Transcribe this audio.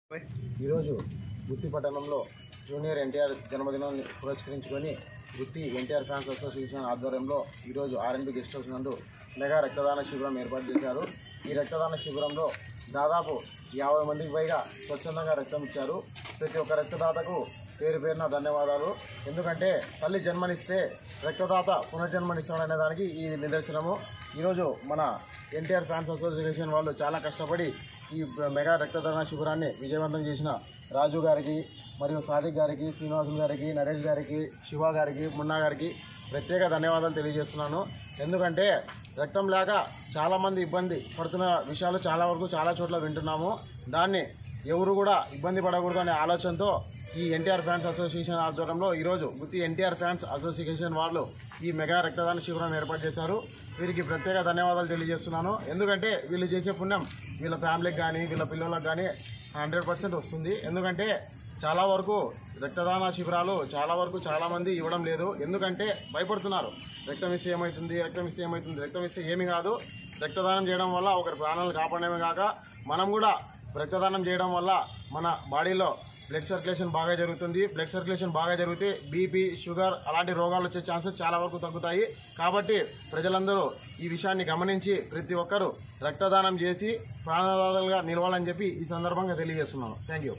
ఈరోజు గుత్తి పట్టణంలో జూనియర్ ఎన్టీఆర్ జన్మదినాన్ని పురస్కరించుకొని గుత్తి ఎన్టీఆర్ ఫ్యాన్స్ అసోసియేషన్ ఆధ్వర్యంలో ఈరోజు ఆర్ఎన్బి గెస్ట్ హౌస్ నందు మెగా రక్తదాన శిబిరం ఏర్పాటు చేశారు. ఈ రక్తదాన శిబిరంలో దాదాపు 50 మందికి పైగా స్వచ్ఛందంగా రక్తం ఇచ్చారు. ప్రతి ఒక్క రక్తదాతకు పేరు పేరున ధన్యవాదాలు. ఎందుకంటే తల్లి జన్మనిస్తే రక్తదాత పునర్జన్మనిస్తాడనే దానికి ఈ నిదర్శనము. ఈరోజు మన ఎన్టీఆర్ ఫ్యాన్స్ అసోసియేషన్ వాళ్ళు చాలా కష్టపడి ఈ మెగా రక్తదాన శిబిరాన్ని విజయవంతం చేసిన రాజు గారికి మరియు సాదిక్ గారికి, శ్రీనివాసులు గారికి, నరేష్ గారికి, శివ గారికి, మున్నా గారికి ప్రత్యేక ధన్యవాదాలు తెలియజేస్తున్నాను. ఎందుకంటే రక్తం లేక చాలామంది ఇబ్బంది పడుతున్న విషయాలు చాలా చోట్ల వింటున్నాము. దాన్ని ఎవరు కూడా ఇబ్బంది పడకూడదు అనే ఆలోచనతో ఈ ఎన్టీఆర్ ఫ్యాన్స్ అసోసియేషన్ ఆధ్వర్యంలో ఈరోజు గుత్తి ఎన్టీఆర్ ఫ్యాన్స్ అసోసియేషన్ వాళ్ళు ఈ మెగా రక్తదాన శిబిరాన్ని ఏర్పాటు చేశారు. వీరికి ప్రత్యేక ధన్యవాదాలు తెలియజేస్తున్నాను. ఎందుకంటే వీళ్ళు చేసే పుణ్యం వీళ్ళ ఫ్యామిలీకి కానీ వీళ్ళ పిల్లలకు కానీ 100% వస్తుంది. ఎందుకంటే చాలా వరకు రక్తదాన శిబిరాలు చాలామంది ఇవ్వడం లేదు. ఎందుకంటే భయపడుతున్నారు. రక్తం ఇస్తే ఏమీ కాదు. రక్తదానం చేయడం వల్ల ఒకరి ప్రాణాలు కాపాడమే కాక మనం కూడా రక్తదానం చేయడం వల్ల మన బాడీలో బ్లడ్ సర్క్యులేషన్ బాగా జరుగుతుంది. బ్లడ్ సర్క్యులేషన్ బాగా జరిగితే బీపీ, షుగర్ అలాంటి రోగాలు వచ్చే ఛాన్సెస్ చాలా వరకు తగ్గుతాయి. కాబట్టి ప్రజలందరూ ఈ విషయాన్ని గమనించి ప్రతి ఒక్కరూ రక్తదానం చేసి ప్రాణదాతలుగా నిలవాలని చెప్పి ఈ సందర్భంగా తెలియజేస్తున్నాను. Thank you.